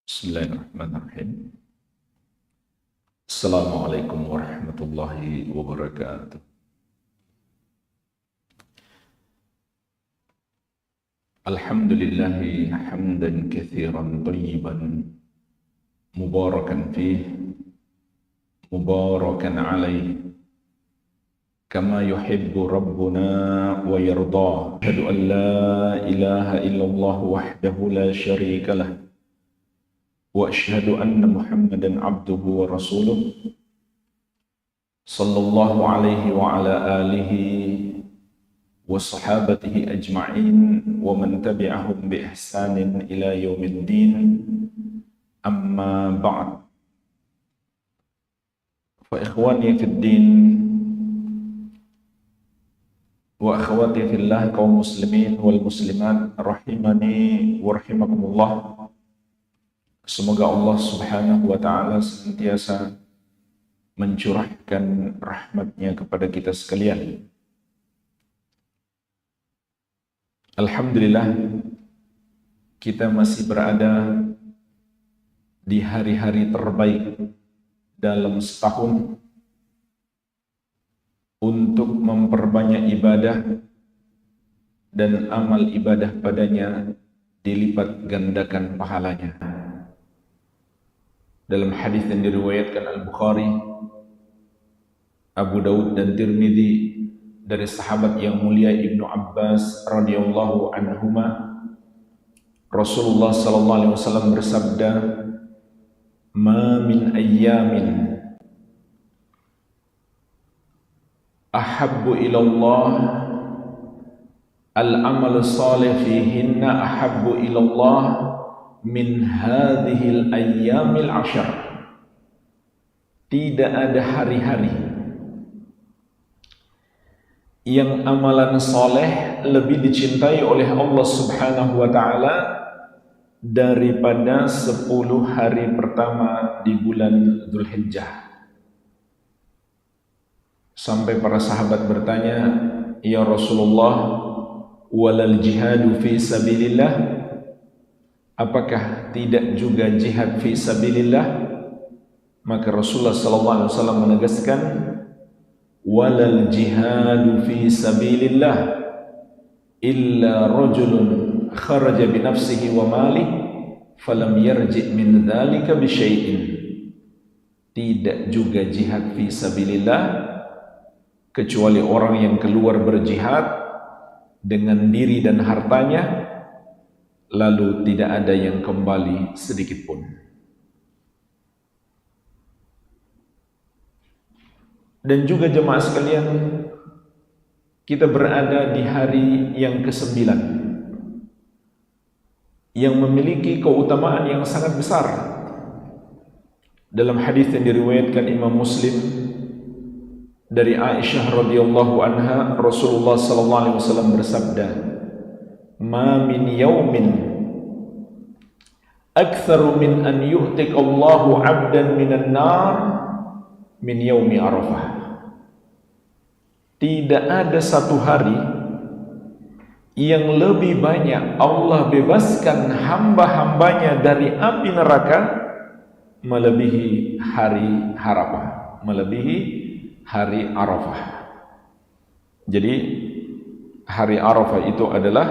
Bismillahirrahmanirrahim. Assalamualaikum warahmatullahi wabarakatuh. Alhamdulillahi hamdan katsiran thayyiban mubarakan fih mubarakan alaih kama yuhibbu rabbuna wa yarda. Asyhadu an la ilaha illallah wahdahu la syarika lah wa asyhadu anna Muhammadan abduhu wa rasuluh sallallahu alaihi wa ala alihi wa sahabatihi ajma'in wa man tabi'ahum bi ihsanin ila yaumiddin. Amma ba'd. Fa ikhwani fid din wa akhwati fillah, kaum muslimin wal muslimat rahimani wa rahimakumullah. Semoga Allah subhanahu wa ta'ala senantiasa mencurahkan rahmatnya kepada kita sekalian. Alhamdulillah, kita masih berada di hari-hari terbaik dalam setahun untuk memperbanyak ibadah dan amal ibadah padanya dilipat gandakan pahalanya. Dalam hadis yang diriwayatkan Al-Bukhari, Abu Daud dan Tirmidzi dari sahabat yang mulia Ibnu Abbas radhiyallahu anhuma, Rasulullah sallallahu alaihi wasallam bersabda, "Ma min ayyamin ahabbu ila Allah al-amalu salih fihinna ahabbu ila Allah min hadhil ayyamil ashar." Tidak ada hari-hari yang amalan soleh lebih dicintai oleh Allah subhanahu wa ta'ala daripada 10 hari pertama di bulan Dzulhijjah. Sampai para sahabat bertanya, "Ya Rasulullah, walal jihadu fi sabilillah?" Apakah tidak juga jihad fi sabilillah? Maka Rasulullah sallallahu alaihi wasallam menegaskan, walal jihadu fi sabilillah illa rajulun kharaja bi nafsihi wa malihi falam yarji' min dzalika bi syai'in. Tidak juga jihad fi sabilillah kecuali orang yang keluar berjihad dengan diri dan hartanya, lalu tidak ada yang kembali sedikit pun. Dan juga jemaah sekalian, kita berada di hari yang ke-9 yang memiliki keutamaan yang sangat besar. Dalam hadis yang diriwayatkan Imam Muslim dari Aisyah radhiyallahu anha, Rasulullah sallallahu alaihi wasallam bersabda, "Ma min yaumin aktsaru min an yu'tik Allahu 'abdan minan nar min yaumi Arafah." Tidak ada satu hari yang lebih banyak Allah bebaskan hamba-hambanya dari api neraka melebihi hari Arafah, melebihi hari Arafah. Jadi hari Arafah itu adalah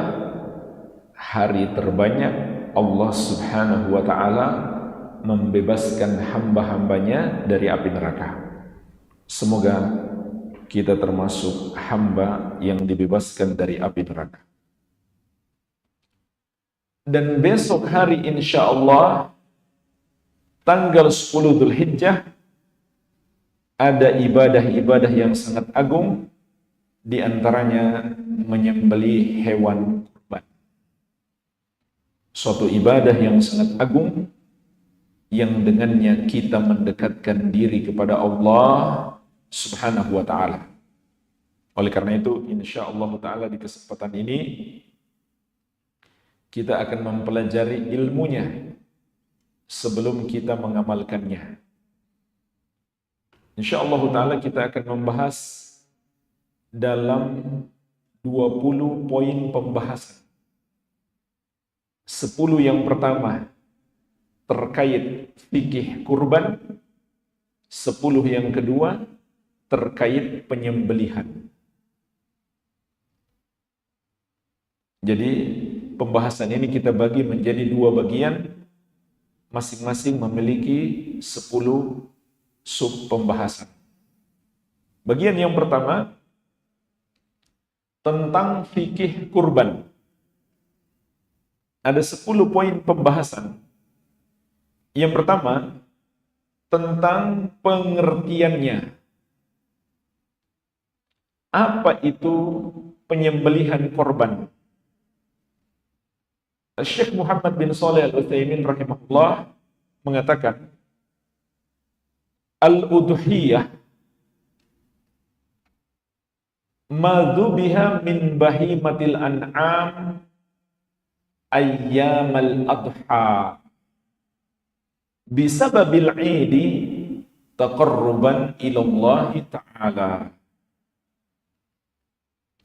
hari terbanyak Allah subhanahu wa ta'ala membebaskan hamba-hambanya dari api neraka. Semoga kita termasuk hamba yang dibebaskan dari api neraka. Dan besok hari insya Allah tanggal 10 Dzulhijjah ada ibadah-ibadah yang sangat agung, di antaranya menyembelih hewan kurban. Suatu ibadah yang sangat agung yang dengannya kita mendekatkan diri kepada Allah subhanahu wa ta'ala. Oleh karena itu, insyaallah ta'ala di kesempatan ini kita akan mempelajari ilmunya sebelum kita mengamalkannya. Insyaallah ta'ala kita akan membahas dalam 20 poin pembahasan. 10 yang pertama terkait fikih kurban, 10 yang kedua terkait penyembelihan. Jadi pembahasan ini kita bagi menjadi 2 bagian, masing-masing memiliki 10 sub pembahasan. Bagian yang pertama tentang fikih kurban. Ada 10 poin pembahasan. Yang pertama tentang pengertiannya. Apa itu penyembelihan korban? Syekh Muhammad bin Shalih Al-Utsaimin rahimahullah mengatakan, al-udhiyah ma dzubiha min bahimatil an'am ayyamal adha bisababil 'idi taqarruban ila Allah Ta'ala.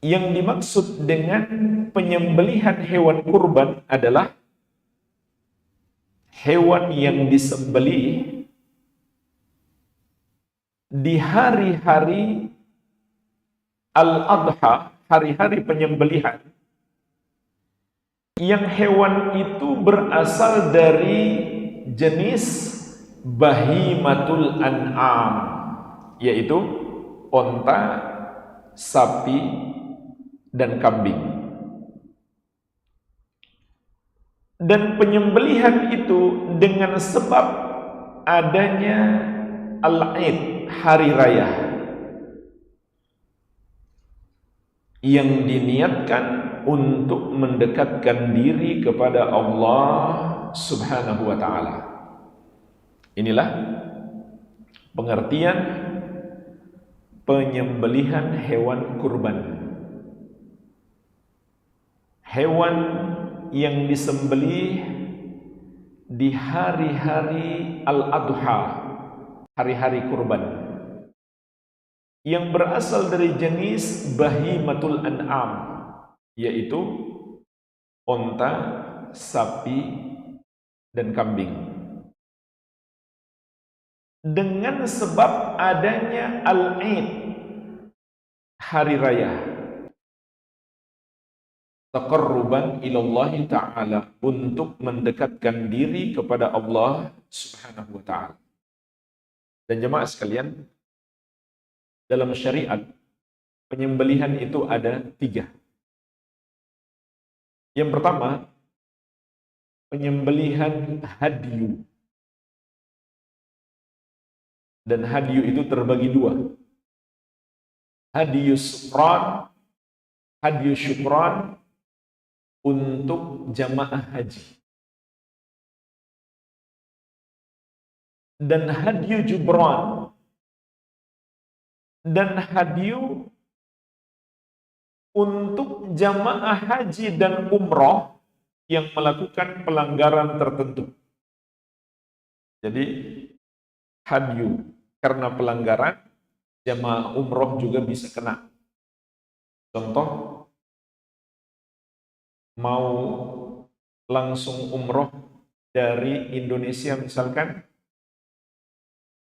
Yang dimaksud dengan penyembelihan hewan kurban adalah hewan yang disembelih di hari-hari al-adha, hari-hari penyembelihan, yang hewan itu berasal dari jenis bahimatul an'am, yaitu onta, sapi, dan kambing. Dan penyembelihan itu dengan sebab adanya al-Id, hari raya, yang diniatkan untuk mendekatkan diri kepada Allah Subhanahu wa Ta'ala. Inilah pengertian penyembelihan hewan kurban. Hewan yang disembelih di hari-hari al-adha, hari-hari kurban, yang berasal dari jenis bahimatul an'am, yaitu onta, sapi, dan kambing. Dengan sebab adanya al-Id, hari raya, taqarruban ilallahi ta'ala, untuk mendekatkan diri kepada Allah Subhanahu wa ta'ala. Dan jemaah sekalian, dalam syariat penyembelihan itu ada 3. Yang pertama, penyembelihan hadyu. Dan hadyu itu terbagi 2. Hadyu sufran, hadyu syukran, untuk jamaah haji, dan hadyu jubran, dan hadyu untuk jamaah haji dan umroh yang melakukan pelanggaran tertentu. Jadi hadyu karena pelanggaran, jamaah umroh juga bisa kena. Contoh, mau langsung umroh dari Indonesia misalkan,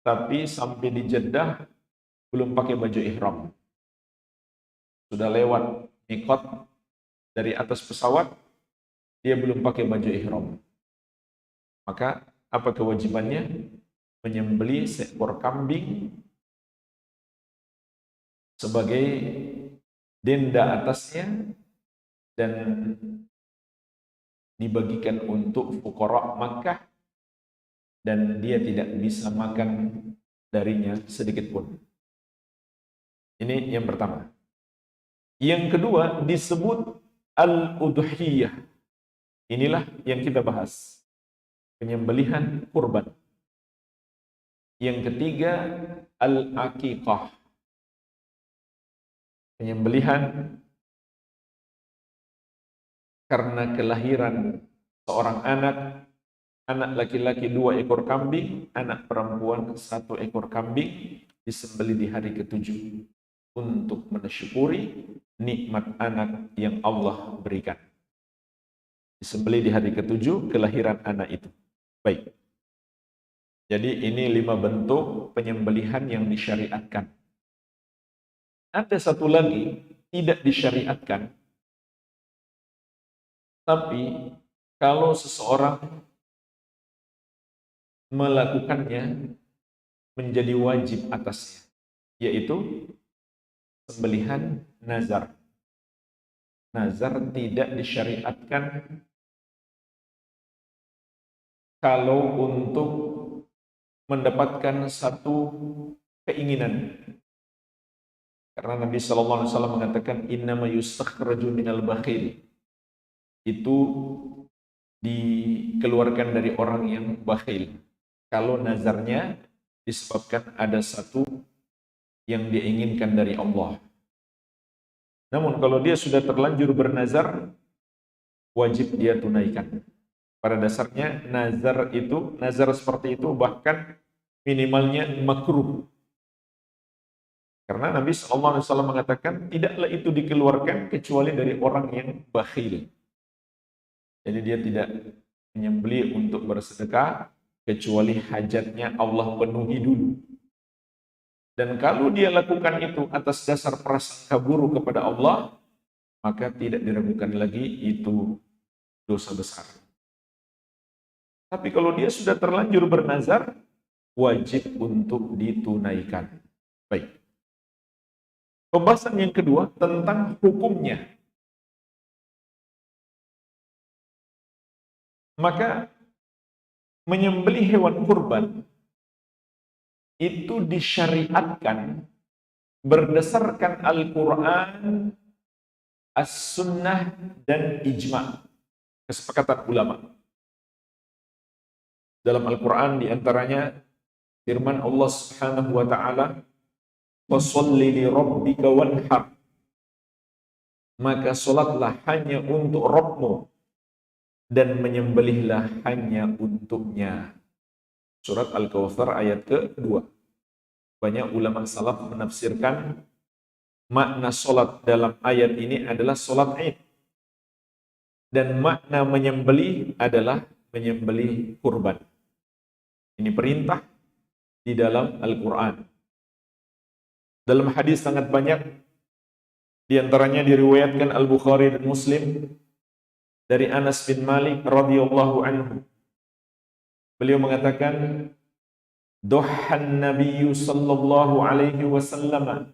tapi sampai di Jeddah belum pakai baju ihram. Sudah lewat mikot dari atas pesawat, dia belum pakai baju ihram. Maka apa kewajibannya? Menyembelih seekor kambing sebagai denda atasnya, dan dibagikan untuk fuqara Makkah, dan dia tidak bisa makan darinya sedikit pun. Ini yang pertama. Yang kedua disebut al-udhiyah. Inilah yang kita bahas, penyembelihan kurban. Yang ketiga al-aqiqah, penyembelihan karena kelahiran seorang anak, anak laki-laki 2 ekor kambing, anak perempuan 1 ekor kambing, disembelih di hari ke-7 untuk mensyukuri nikmat anak yang Allah berikan. Disembelih di hari ke-7 kelahiran anak itu. Baik. Jadi ini 5 bentuk penyembelihan yang disyariatkan. Ada satu lagi tidak disyariatkan, tapi kalau seseorang melakukannya menjadi wajib atasnya, yaitu sembelihan nazar. Nazar tidak disyariatkan kalau untuk mendapatkan satu keinginan. Karena Nabi SAW mengatakan innama yustakhraju minal bakhil. Itu dikeluarkan dari orang yang bakhil. Kalau nazarnya disebabkan ada satu yang dia inginkan dari Allah. Namun kalau dia sudah terlanjur bernazar, wajib dia tunaikan. Pada dasarnya nazar seperti itu bahkan minimalnya makruh. Karena Nabi SAW mengatakan tidaklah itu dikeluarkan kecuali dari orang yang bakhil. Jadi dia tidak menyembelih untuk bersedekah kecuali hajatnya Allah penuhi dulu. Dan kalau dia lakukan itu atas dasar prasangka buruk kepada Allah, maka tidak diragukan lagi itu dosa besar. Tapi kalau dia sudah terlanjur bernazar, wajib untuk ditunaikan. Baik. Pembahasan yang kedua tentang hukumnya. Maka menyembelih hewan kurban itu disyariatkan berdasarkan Al-Quran, As-Sunnah, dan Ijma', kesepakatan ulama. Dalam Al-Quran diantaranya firman Allah Subhanahu wa ta'ala, "Fasholli li rabbika wanhar." Maka solatlah hanya untuk Rabbmu dan menyembelihlah hanya untuknya. Surat Al-Kautsar ayat ke-2. Banyak ulama salaf menafsirkan makna solat dalam ayat ini adalah solat Id. Dan makna menyembelih adalah menyembelih kurban. Ini perintah di dalam Al-Quran. Dalam hadis sangat banyak, di antaranya diriwayatkan Al-Bukhari dan Muslim dari Anas bin Malik radhiyallahu anhu. Beliau mengatakan, "Duhan Nabiyyu sallallahu alaihi wasallam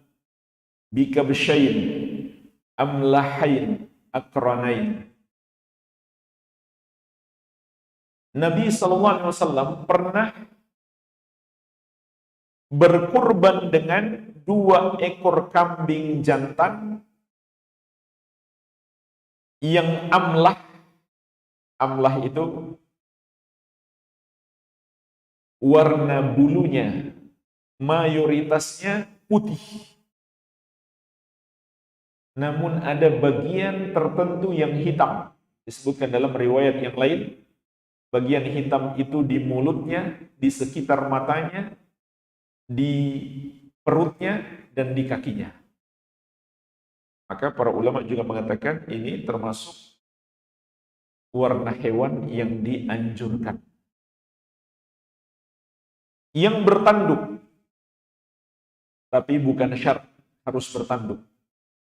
bikabshayn amlahain akranain." Nabi sallallahu alaihi wasallam pernah berkurban dengan 2 ekor kambing jantan yang amlah. Amlah itu warna bulunya mayoritasnya putih. Namun ada bagian tertentu yang hitam. Disebutkan dalam riwayat yang lain, bagian hitam itu di mulutnya, di sekitar matanya, di perutnya, dan di kakinya. Maka para ulama juga mengatakan ini termasuk warna hewan yang dianjurkan. Yang bertanduk, tapi bukan syarat harus bertanduk.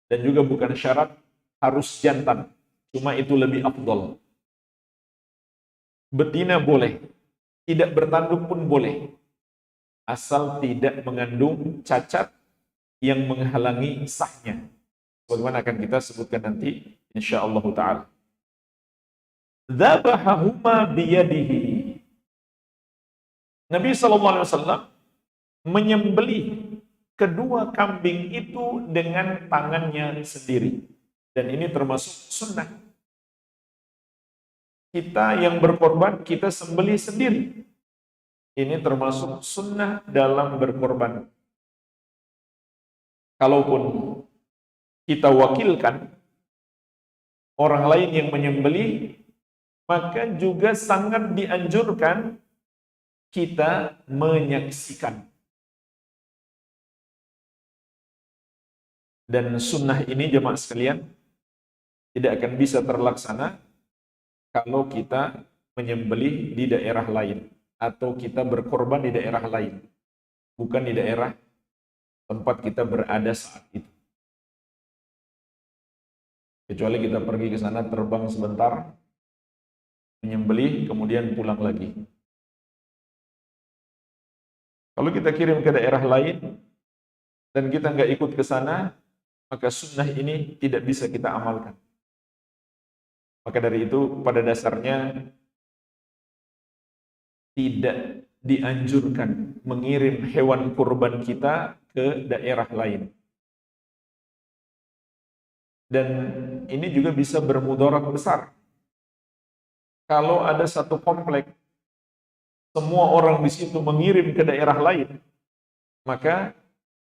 Dan juga bukan syarat harus jantan. Cuma itu lebih afdol. Betina boleh, tidak bertanduk pun boleh. Asal tidak mengandung cacat yang menghalangi sahnya. Bagaimana akan kita sebutkan nanti insyaallah ta'ala. Dzabahahuma biyadihi. Nabi SAW menyembelih kedua kambing itu dengan tangannya sendiri. Dan ini termasuk sunnah. Kita yang berkorban, kita sembelih sendiri. Ini termasuk sunnah dalam berkorban. Kalaupun kita wakilkan orang lain yang menyembelih, maka juga sangat dianjurkan kita menyaksikan. Dan sunnah ini jemaah sekalian tidak akan bisa terlaksana kalau kita menyembelih di daerah lain atau kita berkorban di daerah lain, bukan di daerah tempat kita berada saat itu. Kecuali kita pergi ke sana, terbang sebentar, menyembelih, kemudian pulang lagi. Kalau kita kirim ke daerah lain, dan kita nggak ikut ke sana, maka sunnah ini tidak bisa kita amalkan. Maka dari itu, pada dasarnya, tidak dianjurkan mengirim hewan kurban kita ke daerah lain. Dan ini juga bisa bermudarat besar. Kalau ada satu komplek, semua orang di situ mengirim ke daerah lain, maka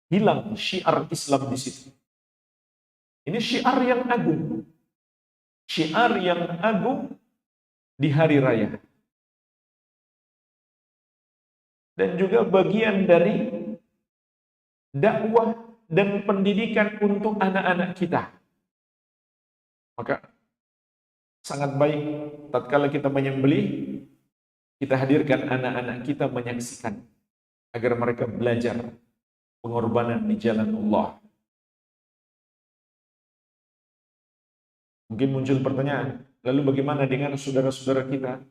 hilang syiar Islam di situ. Ini syiar yang agung. Syiar yang agung di hari raya. Dan juga bagian dari dakwah dan pendidikan untuk anak-anak kita. Maka sangat baik tatkala kita menyembelih, kita hadirkan anak-anak kita menyaksikan agar mereka belajar pengorbanan di jalan Allah. Mungkin muncul pertanyaan, lalu bagaimana dengan saudara-saudara kita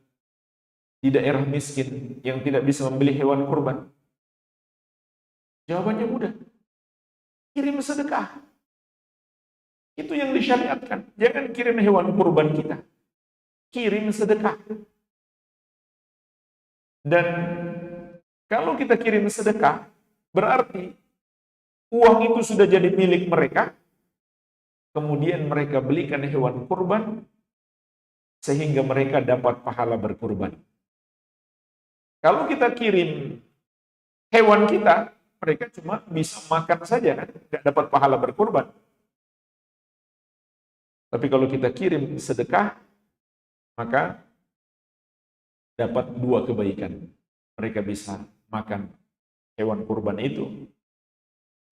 di daerah miskin yang tidak bisa membeli hewan kurban? Jawabannya mudah. Kirim sedekah. Itu yang disyariatkan. Jangan kirim hewan kurban kita. Kirim sedekah. Dan kalau kita kirim sedekah, berarti uang itu sudah jadi milik mereka, kemudian mereka belikan hewan kurban, sehingga mereka dapat pahala berkurban. Kalau kita kirim hewan kita, mereka cuma bisa makan saja, kan? Nggak dapat pahala berkurban. Tapi kalau kita kirim sedekah, maka dapat dua kebaikan. Mereka bisa makan hewan kurban itu,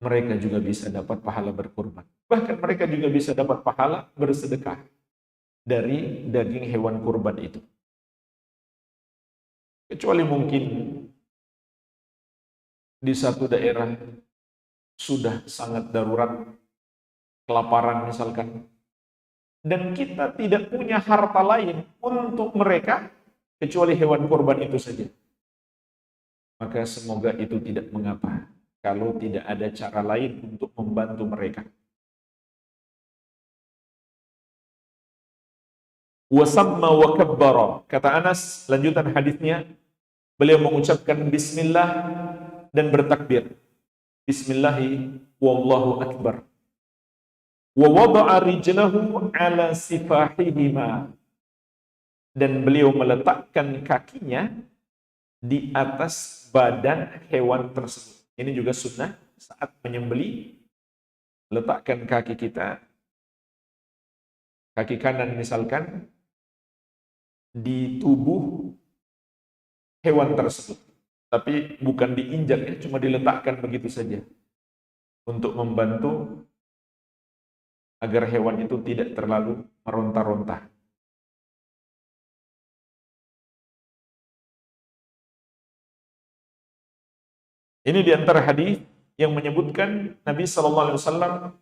mereka juga bisa dapat pahala berkurban. Bahkan mereka juga bisa dapat pahala bersedekah dari daging hewan kurban itu. Kecuali mungkin di satu daerah sudah sangat darurat, kelaparan misalkan, dan kita tidak punya harta lain untuk mereka kecuali hewan kurban itu saja, maka semoga itu tidak mengapa kalau tidak ada cara lain untuk membantu mereka. Wasamma wa kabbara, kata Anas, lanjutan hadisnya, beliau mengucapkan bismillah dan bertakbir. Bismillahi wallahu akbar. Wa wada'a rijlahu ala sifahihima, dan beliau meletakkan kakinya di atas badan hewan tersebut. Ini juga sunnah saat menyembelih, letakkan kaki kita, kaki kanan misalkan, di tubuh hewan tersebut. Tapi bukan diinjak, ya, cuma diletakkan begitu saja. Untuk membantu agar hewan itu tidak terlalu meronta-ronta. Ini di antara hadis yang menyebutkan Nabi SAW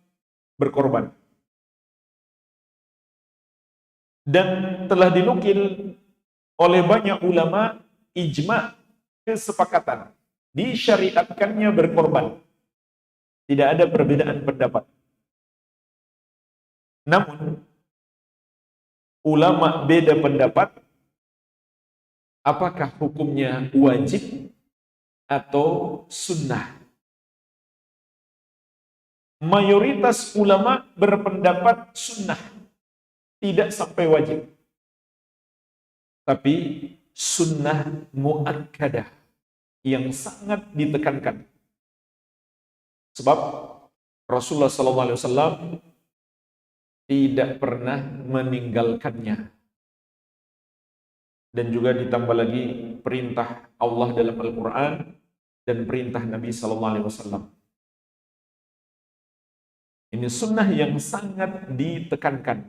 berkorban. Dan telah dinukil oleh banyak ulama ijma' kesepakatan disyariatkannya berkorban. Tidak ada perbedaan pendapat. Namun ulama beda pendapat apakah hukumnya wajib atau sunnah. Mayoritas ulama berpendapat sunnah, tidak sampai wajib. Tapi sunnah muakkadah yang sangat ditekankan. Sebab Rasulullah SAW tidak pernah meninggalkannya. Dan juga ditambah lagi perintah Allah dalam Al-Quran dan perintah Nabi SAW. Ini sunnah yang sangat ditekankan.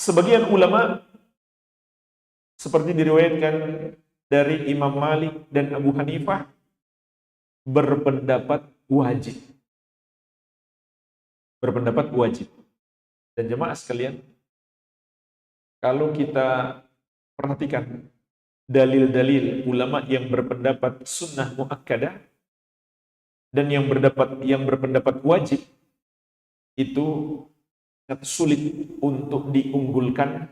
Sebagian ulama seperti diriwayatkan dari Imam Malik dan Abu Hanifah, berpendapat wajib. Berpendapat wajib. Dan jemaah sekalian, kalau kita perhatikan dalil-dalil ulama yang berpendapat sunnah muakkadah dan yang berpendapat wajib, itu sangat sulit untuk diunggulkan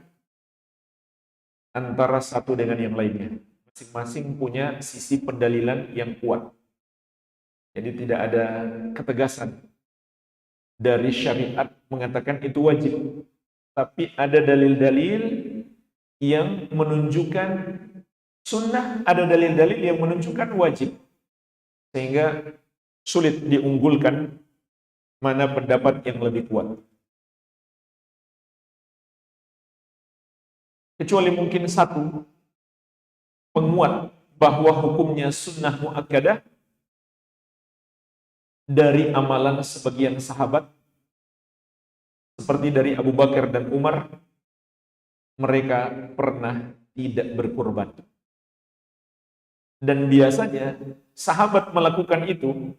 antara satu dengan yang lainnya. Masing-masing punya sisi pendalilan yang kuat. Jadi tidak ada ketegasan dari syariat mengatakan itu wajib. Tapi ada dalil-dalil yang menunjukkan sunnah, ada dalil-dalil yang menunjukkan wajib. Sehingga sulit diunggulkan mana pendapat yang lebih kuat. Kecuali mungkin satu menguat bahwa hukumnya sunnah muakkadah dari amalan sebagian sahabat, seperti dari Abu Bakar dan Umar, mereka pernah tidak berkurban. Dan biasanya sahabat melakukan itu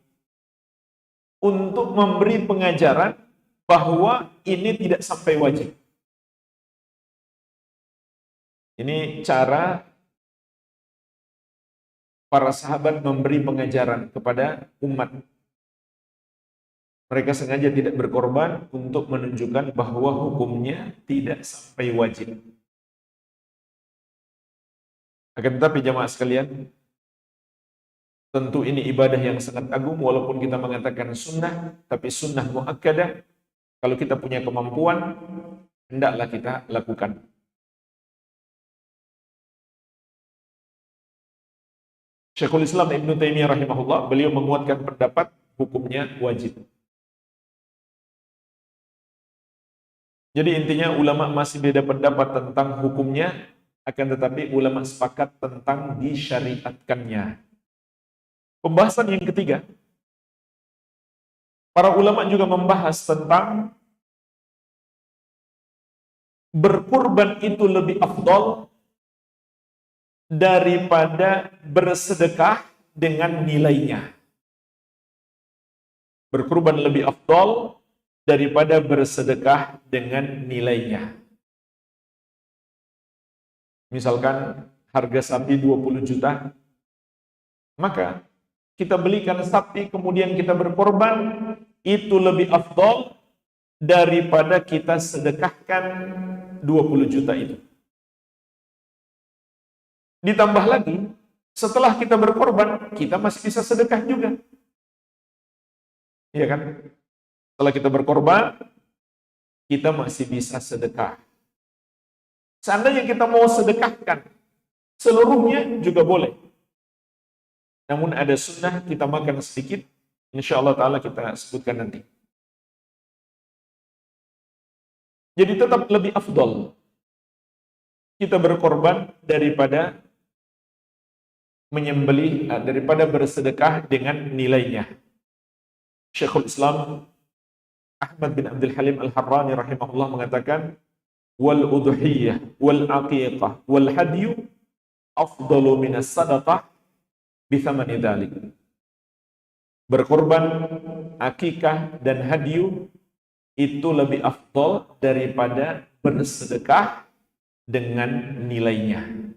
untuk memberi pengajaran bahwa ini tidak sampai wajib. Ini cara para sahabat memberi pengajaran kepada umat. Mereka sengaja tidak berkorban untuk menunjukkan bahwa hukumnya tidak sampai wajib. Akan tetapi jamaah sekalian, tentu ini ibadah yang sangat agung, walaupun kita mengatakan sunnah, tapi sunnah muakkadah, kalau kita punya kemampuan, hendaklah kita lakukan. Syekhul Islam Ibnu Taimiyah rahimahullah, beliau menguatkan pendapat hukumnya wajib. Jadi intinya ulama masih beda pendapat tentang hukumnya, akan tetapi ulama sepakat tentang disyariatkannya. Pembahasan yang ketiga, para ulama juga membahas tentang berkurban itu lebih afdal daripada bersedekah dengan nilainya. Berkurban lebih afdal daripada bersedekah dengan nilainya. Misalkan harga sapi 20 juta, maka kita belikan sapi kemudian kita berkorban, itu lebih afdal daripada kita sedekahkan 20 juta itu. Ditambah lagi, setelah kita berkorban, kita masih bisa sedekah juga. Iya kan? Setelah kita berkorban, kita masih bisa sedekah. Seandainya kita mau sedekahkan seluruhnya juga boleh. Namun ada sunnah kita makan sedikit, insya Allah Ta'ala kita sebutkan nanti. Jadi tetap lebih afdal kita berkorban daripada menyembelih, daripada bersedekah dengan nilainya. Syekhul Islam Ahmad bin Abdul Halim Al-Harrani rahimahullah mengatakan, wal udhiyah wal aqiqah wal hadyu afdalu minas sadaqah bithamani dzalik. Berkorban, akikah dan hadyu itu lebih afdal daripada bersedekah dengan nilainya.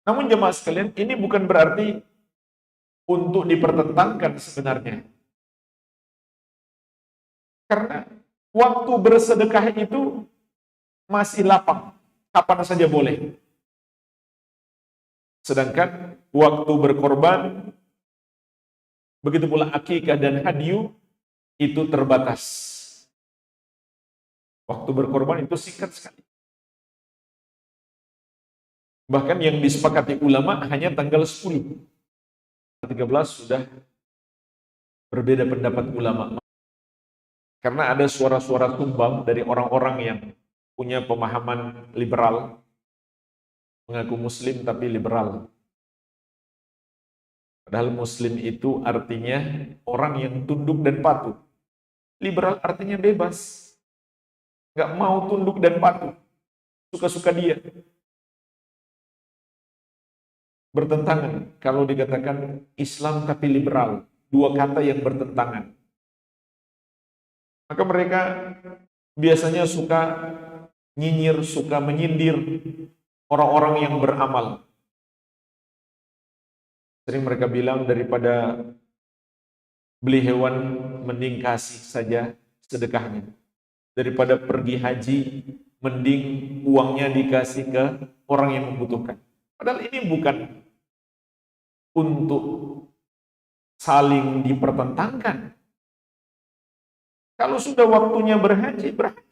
Namun jemaah sekalian, ini bukan berarti untuk dipertentangkan sebenarnya. Karena waktu bersedekah itu masih lapang, kapan saja boleh. Sedangkan waktu berkorban, begitu pula akikah dan hadyu, itu terbatas. Waktu berkorban itu singkat sekali. Bahkan yang disepakati ulama hanya tanggal 10. 13 sudah berbeda pendapat ulama. Karena ada suara-suara tumbang dari orang-orang yang punya pemahaman liberal, mengaku muslim tapi liberal. Padahal muslim itu artinya orang yang tunduk dan patuh. Liberal artinya bebas. nggak mau tunduk dan patuh, suka-suka dia. Bertentangan kalau dikatakan Islam tapi liberal, dua kata yang bertentangan. Maka mereka biasanya suka nyinyir, suka menyindir orang-orang yang beramal. Sering mereka bilang, daripada beli hewan mending kasih saja sedekahnya. Daripada pergi haji mending uangnya dikasih ke orang yang membutuhkan. Padahal ini bukan untuk saling dipertentangkan. Kalau sudah waktunya berhaji, berhaji.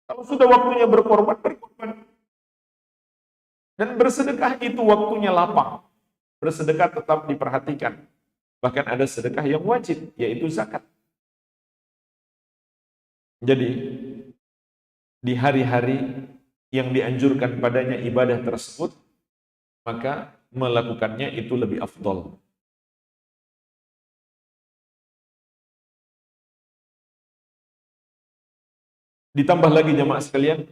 Kalau sudah waktunya berkorban, berkorban. Dan bersedekah itu waktunya lapang. Bersedekah tetap diperhatikan. Bahkan ada sedekah yang wajib, yaitu zakat. Jadi, di hari-hari yang dianjurkan padanya ibadah tersebut, maka melakukannya itu lebih afdol. Ditambah lagi jemaah sekalian,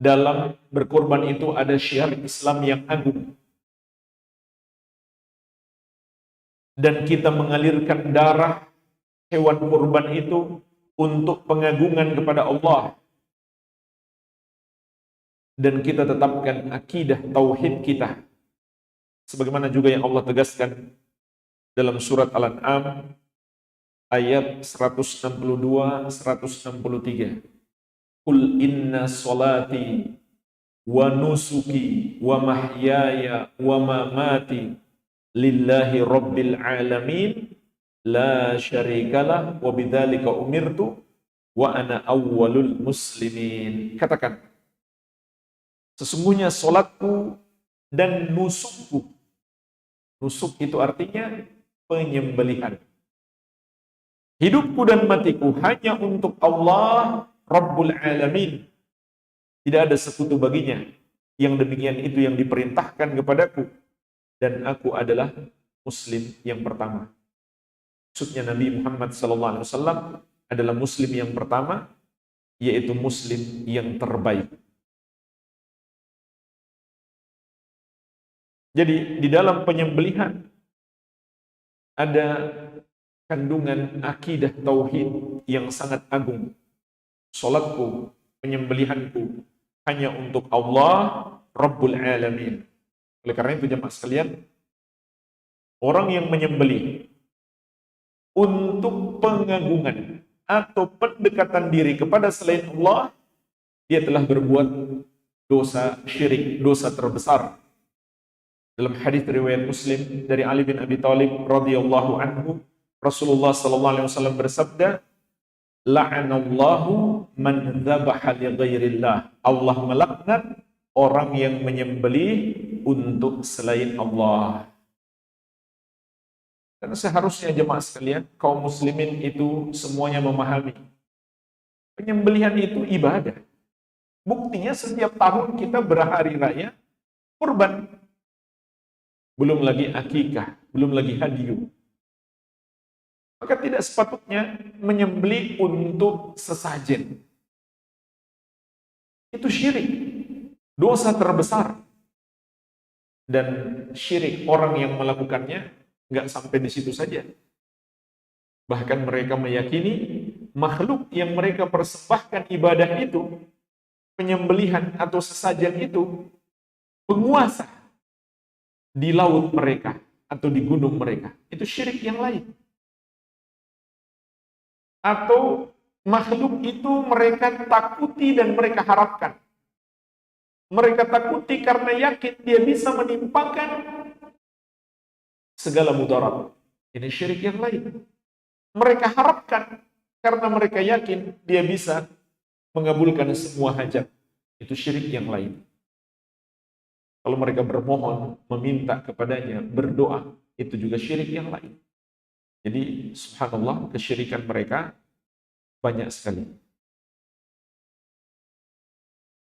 dalam berkorban itu ada syiar Islam yang agung. Dan kita mengalirkan darah hewan kurban itu untuk pengagungan kepada Allah. Dan kita tetapkan akidah tauhid kita. Sebagaimana juga yang Allah tegaskan dalam surat Al-An'am ayat 162-163. Qul inna salati wa nusuki wa mahyaya wa mamati lillahi rabbil alamin la syarikalah wa bidzalika umirtu wa ana awwalul muslimin. Katakan, sesungguhnya salatku dan nusukku. Nusuk itu artinya penyembelihan. Hidupku dan matiku hanya untuk Allah Rabbul Alamin. Tidak ada sekutu baginya. Yang demikian itu yang diperintahkan kepadaku. Dan aku adalah Muslim yang pertama. Maksudnya Nabi Muhammad SAW adalah Muslim yang pertama, yaitu Muslim yang terbaik. Jadi di dalam penyembelihan ada kandungan akidah tauhid yang sangat agung. Salatku, penyembelihanku hanya untuk Allah Rabbul Alamin. Oleh karena itu jemaah sekalian, orang yang menyembelih untuk pengagungan atau pendekatan diri kepada selain Allah, dia telah berbuat dosa syirik, dosa terbesar. Dalam hadis riwayat Muslim dari Ali bin Abi Thalib radhiyallahu anhu, Rasulullah sallallahu alaihi wasallam bersabda, la'anallahu man dzabaha li ghairillah. Allah melaknat orang yang menyembelih untuk selain Allah. Dan seharusnya jemaah sekalian, kaum muslimin itu semuanya memahami penyembelihan itu ibadah. Buktinya setiap tahun kita berhari raya kurban. Belum lagi akikah, belum lagi hadiah. Maka tidak sepatutnya menyembelih untuk sesajen. Itu syirik. Dosa terbesar. Dan syirik orang yang melakukannya nggak sampai di situ saja. Bahkan mereka meyakini makhluk yang mereka persembahkan ibadah itu, penyembelihan atau sesajen itu, penguasa di laut mereka atau di gunung mereka. Itu syirik yang lain. Atau makhluk itu mereka takuti dan mereka harapkan. Mereka takuti karena yakin dia bisa menimpakan segala mudarat. Ini syirik yang lain. Mereka harapkan karena mereka yakin dia bisa mengabulkan semua hajat. Itu syirik yang lain. Kalau mereka bermohon, meminta kepadanya, berdoa, itu juga syirik yang lain. Jadi subhanallah, kesyirikan mereka banyak sekali.